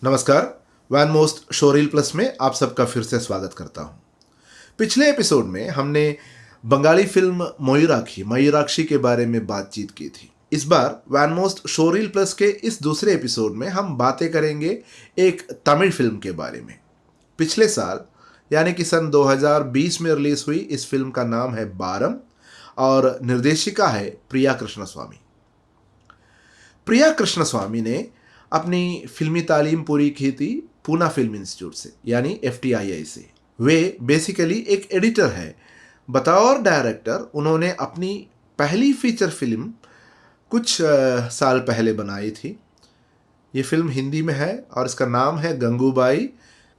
नमस्कार। Van most showreel plus में आप सबका फिर से स्वागत करता हूं। पिछले एपिसोड में हमने बंगाली फिल्म मयूराक्षी के बारे में बातचीत की थी। इस बार वैन मोस्ट शोरील प्लस के इस दूसरे एपिसोड में हम बातें करेंगे एक तमिल फिल्म के बारे में। पिछले साल यानी कि सन 2020 में रिलीज हुई इस फिल्म का नाम है बारम और निर्देशिका है प्रिया कृष्णस्वामी। प्रिया कृष्णस्वामी ने अपनी फिल्मी तालीम पूरी की थी पूना फिल्म इंस्टीट्यूट से यानी FTII से। वे बेसिकली एक एडिटर है। बतौर डायरेक्टर उन्होंने अपनी पहली फीचर फिल्म कुछ साल पहले बनाई थी। ये फिल्म हिंदी में है और इसका नाम है गंगूबाई।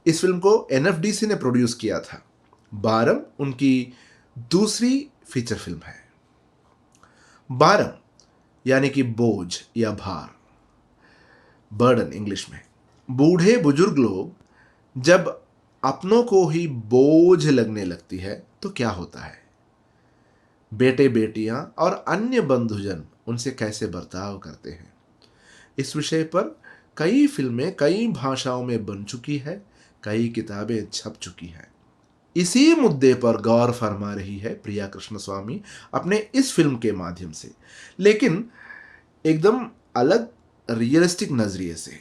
इस फिल्म को NFDC ने प्रोड्यूस किया था। बारम उनकी दूसरी फीचर फिल्म है। बारम यानी कि बोझ या भार, बर्डन इंग्लिश में। बूढ़े बुजुर्ग लोग जब अपनों को ही बोझ लगने लगती है तो क्या होता है, बेटे बेटियां और अन्य बंधुजन उनसे कैसे बर्ताव करते हैं। इस विषय पर कई फिल्में कई भाषाओं में बन चुकी है, कई किताबें छप चुकी हैं। इसी मुद्दे पर गौर फरमा रही है प्रिया कृष्णस्वामी अपने इस फिल्म के माध्यम से, लेकिन एकदम अलग रियलिस्टिक नजरिए से।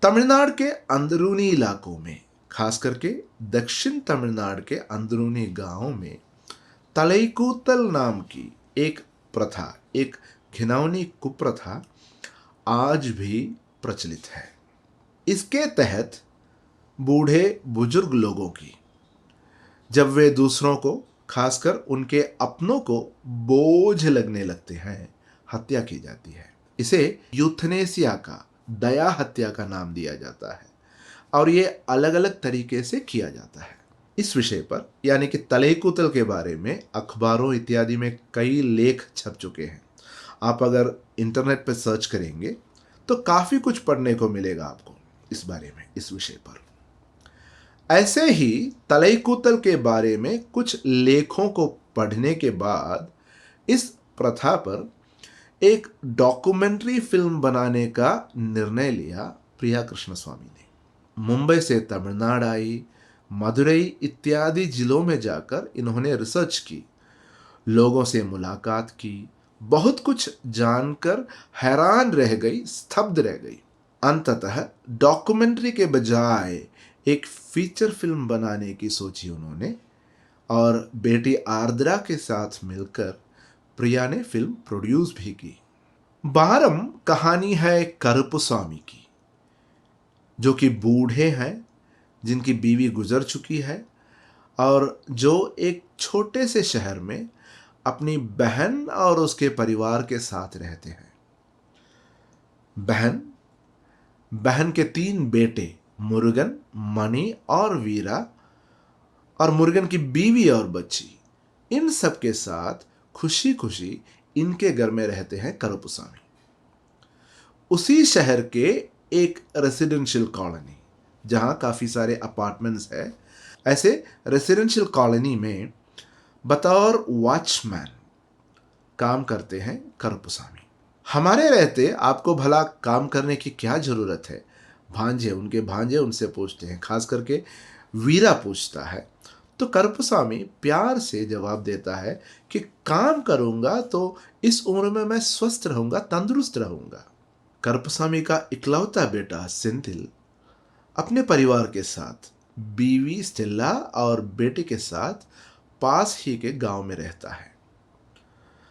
तमिलनाडु के अंदरूनी इलाकों में, खास करके दक्षिण तमिलनाडु के अंदरूनी गांवों में तलईकूतल नाम की एक प्रथा, एक घिनौनी कुप्रथा आज भी प्रचलित है। इसके तहत बूढ़े बुजुर्ग लोगों की जब वे दूसरों को, खासकर उनके अपनों को बोझ लगने लगते हैं, हत्या की जाती है। इसे यूथनेसिया का, दया हत्या का नाम दिया जाता है और ये अलग अलग तरीके से किया जाता है। इस विषय पर यानी कि तलईकूतल के बारे में अखबारों इत्यादि में कई लेख छप चुके हैं। आप अगर इंटरनेट पर सर्च करेंगे तो काफ़ी कुछ पढ़ने को मिलेगा आपको इस बारे में, इस विषय पर। ऐसे ही तलईकूतल के बारे में कुछ लेखों को पढ़ने के बाद इस प्रथा पर एक डॉक्यूमेंट्री फिल्म बनाने का निर्णय लिया प्रिया कृष्णस्वामी ने। मुंबई से तमिलनाडु आई, मदुरई इत्यादि जिलों में जाकर इन्होंने रिसर्च की, लोगों से मुलाकात की, बहुत कुछ जानकर हैरान रह गई, स्तब्ध रह गई। अंततः डॉक्यूमेंट्री के बजाय एक फीचर फिल्म बनाने की सोची उन्होंने और बेटी आर्द्रा के साथ मिलकर प्रिया ने फिल्म प्रोड्यूस भी की। बारम कहानी है करुपुस्वामी की, जो कि बूढ़े हैं, जिनकी बीवी गुजर चुकी है और जो एक छोटे से शहर में अपनी बहन और उसके परिवार के साथ रहते हैं। बहन, बहन के 3 बेटे मुरुगन, मणि और वीरा, और मुरुगन की बीवी और बच्ची, इन सब के साथ खुशी खुशी इनके घर में रहते हैं करुपुस्वामी। उसी शहर के एक रेसिडेंशियल कॉलोनी, जहां काफ़ी सारे अपार्टमेंट्स है, ऐसे रेसिडेंशियल कॉलोनी में बतौर वॉचमैन काम करते हैं करुपुस्वामी। हमारे रहते आपको भला काम करने की क्या ज़रूरत है, उनके भांजे उनसे पूछते हैं। खास करके वीरा पूछता है तो करुपुस्वामी प्यार से जवाब देता है कि काम करूंगा तो इस उम्र में मैं स्वस्थ रहूंगा, तंदुरुस्त रहूंगा। करुपुस्वामी का इकलौता बेटा सेंथिल अपने परिवार के साथ, बीवी स्टेला और बेटे के साथ पास ही के गांव में रहता है।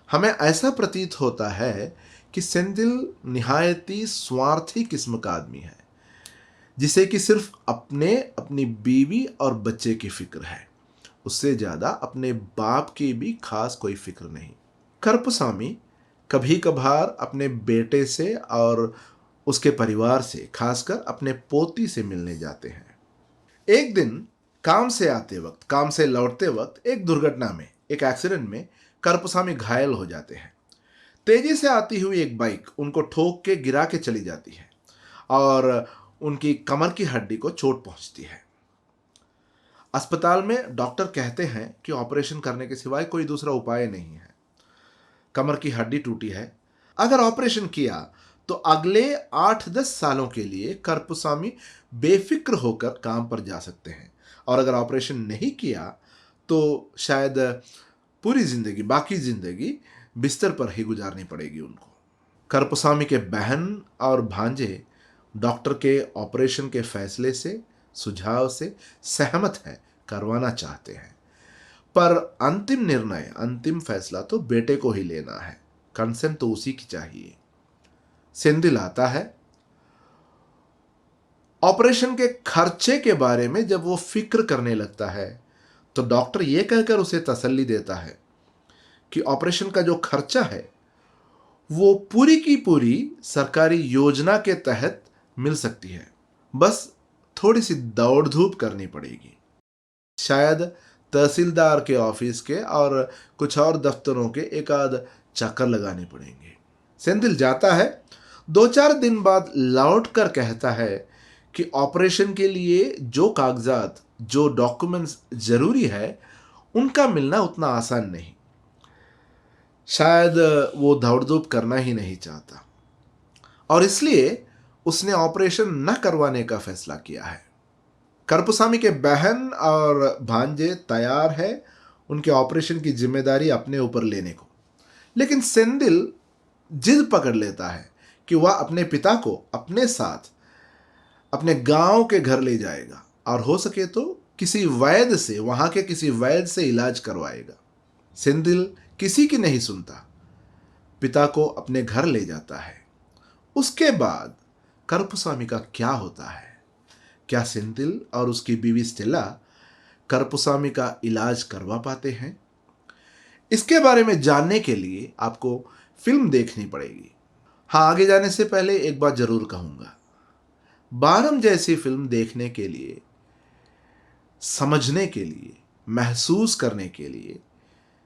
हमें ऐसा प्रतीत होता है कि सेंथिल निहायती स्वार्थी किस्म का आदमी है, जिसे कि सिर्फ अपनी बीवी और बच्चे की फिक्र है, उससे ज़्यादा अपने बाप की भी खास कोई फिक्र नहीं। करुपुस्वामी कभी कभार अपने बेटे से और उसके परिवार से, खासकर अपने पोती से मिलने जाते हैं। एक दिन काम से लौटते वक्त एक दुर्घटना में, एक एक्सीडेंट में करुपुस्वामी घायल हो जाते हैं। तेजी से आती हुई एक बाइक उनको ठोक के गिरा के चली जाती है और उनकी कमर की हड्डी को चोट पहुंचती है। अस्पताल में डॉक्टर कहते हैं कि ऑपरेशन करने के सिवाय कोई दूसरा उपाय नहीं है। कमर की हड्डी टूटी है, अगर ऑपरेशन किया तो अगले 8-10 सालों के लिए करपुसामी बेफिक्र होकर काम पर जा सकते हैं। और अगर ऑपरेशन नहीं किया तो शायद पूरी जिंदगी, बाकी जिंदगी बिस्तर पर ही गुजारनी पड़ेगी उनको। करपुसामी के बहन और भांजे डॉक्टर के ऑपरेशन के फैसले से, सुझाव से सहमत हैं, करवाना चाहते हैं। पर अंतिम निर्णय, अंतिम फैसला तो बेटे को ही लेना है। कंसेंट तो उसी की चाहिए। सेंधिल आता है। ऑपरेशन के खर्चे के बारे में जब वो फिक्र करने लगता है तो डॉक्टर ये कहकर उसे तसल्ली देता है कि ऑपरेशन का जो खर्चा है वो पूरी की पूरी सरकारी योजना के तहत मिल सकती है, बस थोड़ी सी दौड़ धूप करनी पड़ेगी। शायद तहसीलदार के ऑफिस के और कुछ और दफ्तरों के एक आध चक्कर लगाने पड़ेंगे। सेंथिल जाता है। 2-4 दिन बाद लौट कर कहता है कि ऑपरेशन के लिए जो कागजात, जो डॉक्यूमेंट्स जरूरी है, उनका मिलना उतना आसान नहीं। शायद वो दौड़ धूप करना ही नहीं चाहता और इसलिए उसने ऑपरेशन न करवाने का फैसला किया है। करपुसामी के बहन और भांजे तैयार है उनके ऑपरेशन की जिम्मेदारी अपने ऊपर लेने को, लेकिन सेंथिल जिद पकड़ लेता है कि वह अपने पिता को अपने साथ अपने गांव के घर ले जाएगा और हो सके तो किसी वैद्य से, वहां के किसी वैद्य से इलाज करवाएगा। सेंथिल किसी की नहीं सुनता, पिता को अपने घर ले जाता है। उसके बाद करपुसामी का क्या होता है? क्या सेंथिल और उसकी बीवी स्टेला करपुसामी का इलाज करवा पाते हैं? इसके बारे में जानने के लिए आपको फिल्म देखनी पड़ेगी। हाँ, आगे जाने से पहले एक बात जरूर कहूंगा, बारम जैसी फिल्म देखने के लिए, समझने के लिए, महसूस करने के लिए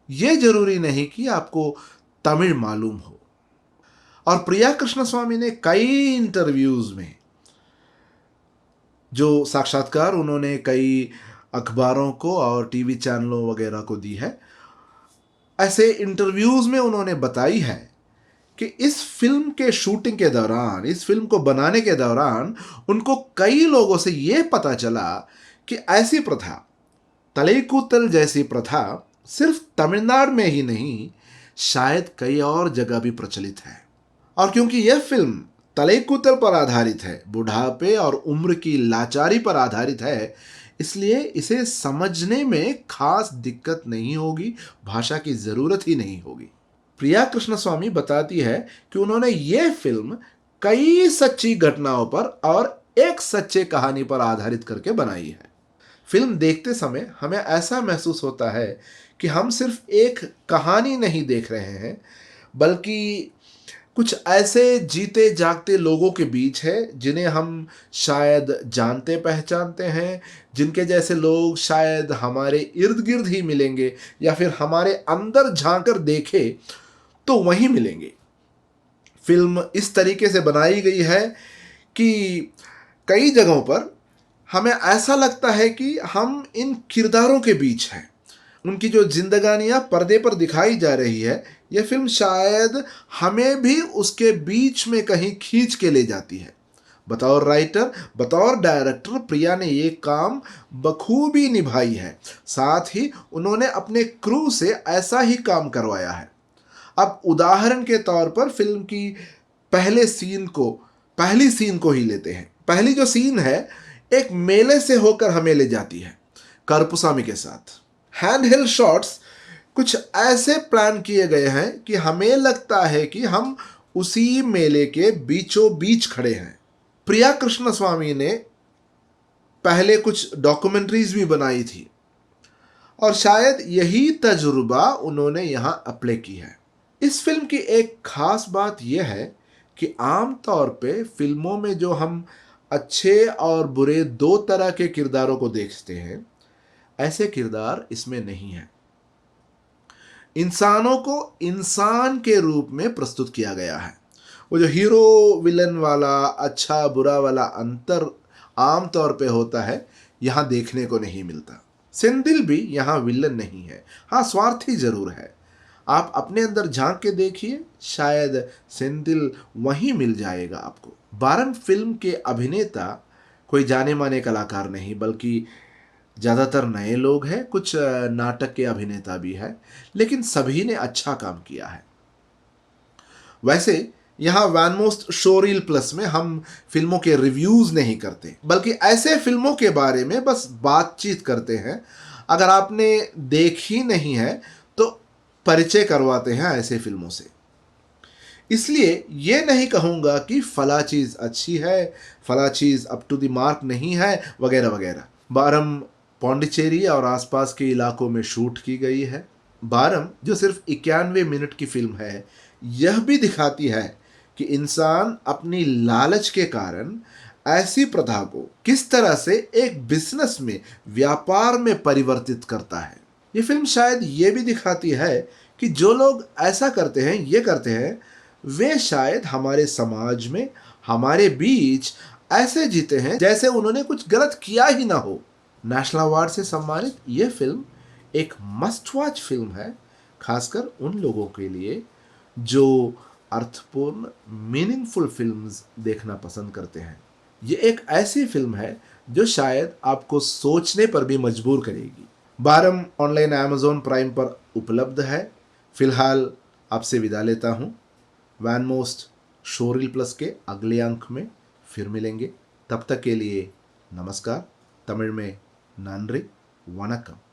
यह जरूरी नहीं कि आपको तमिल मालूम हो। और प्रिया कृष्णस्वामी ने कई इंटरव्यूज में, जो साक्षात्कार उन्होंने कई अखबारों को और टीवी चैनलों वगैरह को दी है, ऐसे इंटरव्यूज में उन्होंने बताई है कि इस फिल्म के शूटिंग के दौरान, इस फिल्म को बनाने के दौरान उनको कई लोगों से यह पता चला कि ऐसी प्रथा, तलेकूतल जैसी प्रथा सिर्फ तमिलनाडु में ही नहीं, शायद कई और जगह भी प्रचलित है। और क्योंकि यह फिल्म तलेकूतल पर आधारित है, बुढ़ापे और उम्र की लाचारी पर आधारित है, इसलिए इसे समझने में खास दिक्कत नहीं होगी, भाषा की जरूरत ही नहीं होगी। प्रिया कृष्णस्वामी बताती है कि उन्होंने यह फिल्म कई सच्ची घटनाओं पर और एक सच्चे कहानी पर आधारित करके बनाई है। फिल्म देखते समय हमें ऐसा महसूस होता है कि हम सिर्फ एक कहानी नहीं देख रहे हैं, बल्कि कुछ ऐसे जीते जागते लोगों के बीच है जिन्हें हम शायद जानते पहचानते हैं, जिनके जैसे लोग शायद हमारे इर्द गिर्द ही मिलेंगे या फिर हमारे अंदर झांकर देखे तो वहीं मिलेंगे। फिल्म इस तरीके से बनाई गई है कि कई जगहों पर हमें ऐसा लगता है कि हम इन किरदारों के बीच हैं। उनकी जो जिंदगानियां पर्दे पर दिखाई जा रही है, यह फिल्म शायद हमें भी उसके बीच में कहीं खींच के ले जाती है। बतौर राइटर, बतौर डायरेक्टर प्रिया ने ये काम बखूबी निभाई है। साथ ही उन्होंने अपने क्रू से ऐसा ही काम करवाया है। अब उदाहरण के तौर पर फिल्म की पहली सीन को ही लेते हैं। पहली जो सीन है एक मेले से होकर हमें ले जाती है करपुसामी के साथ। हैंड हेल्ड शॉट्स कुछ ऐसे प्लान किए गए हैं कि हमें लगता है कि हम उसी मेले के बीचों बीच खड़े हैं। प्रिया कृष्णस्वामी ने पहले कुछ डॉक्यूमेंट्रीज भी बनाई थी और शायद यही तजुर्बा उन्होंने यहां अप्लाई की है। इस फिल्म की एक खास बात यह है कि आमतौर पे फिल्मों में जो हम अच्छे और बुरे दो तरह के किरदारों को देखते हैं, ऐसे किरदार इसमें नहीं है। इंसानों को इंसान के रूप में प्रस्तुत किया गया है। वो जो हीरो विलन वाला, अच्छा बुरा वाला अंतर आमतौर पे होता है, यहां देखने को नहीं मिलता। सेंथिल भी यहां विलन नहीं है। हाँ, स्वार्थी जरूर है। आप अपने अंदर झांक के देखिए, शायद सेंथिल वहीं मिल जाएगा आपको। बारम फिल्म के अभिनेता कोई जाने माने कलाकार नहीं, बल्कि ज़्यादातर नए लोग हैं, कुछ नाटक के अभिनेता भी हैं, लेकिन सभी ने अच्छा काम किया है। वैसे यहाँ वैनमोस्ट शोरील प्लस में हम फिल्मों के रिव्यूज़ नहीं करते, बल्कि ऐसे फिल्मों के बारे में बस बातचीत करते हैं। अगर आपने देखी नहीं है तो परिचय करवाते हैं ऐसे फिल्मों से। इसलिए ये नहीं कहूँगा कि फला चीज़ अच्छी है, फला चीज़ अप टू द मार्क नहीं है, वगैरह वगैरह। बारम पौंडीचेरी और आसपास के इलाकों में शूट की गई है। बारम जो सिर्फ 91 मिनट की फिल्म है, यह भी दिखाती है कि इंसान अपनी लालच के कारण ऐसी प्रथा को किस तरह से एक बिजनेस में, व्यापार में परिवर्तित करता है। ये फिल्म शायद ये भी दिखाती है कि जो लोग ऐसा करते हैं, ये करते हैं, वे शायद हमारे समाज में, हमारे बीच ऐसे जीते हैं जैसे उन्होंने कुछ गलत किया ही ना हो। नेशनल अवार्ड से सम्मानित यह फिल्म एक मस्ट वॉच फिल्म है, खासकर उन लोगों के लिए जो अर्थपूर्ण, मीनिंगफुल फिल्म्स देखना पसंद करते हैं। ये एक ऐसी फिल्म है जो शायद आपको सोचने पर भी मजबूर करेगी। बारम ऑनलाइन अमेज़ॉन प्राइम पर उपलब्ध है। फिलहाल आपसे विदा लेता हूँ। वैनमोस्ट शोरील प्लस के अगले अंक में फिर मिलेंगे। तब तक के लिए नमस्कार। तमिल में नंरी वनक्कम।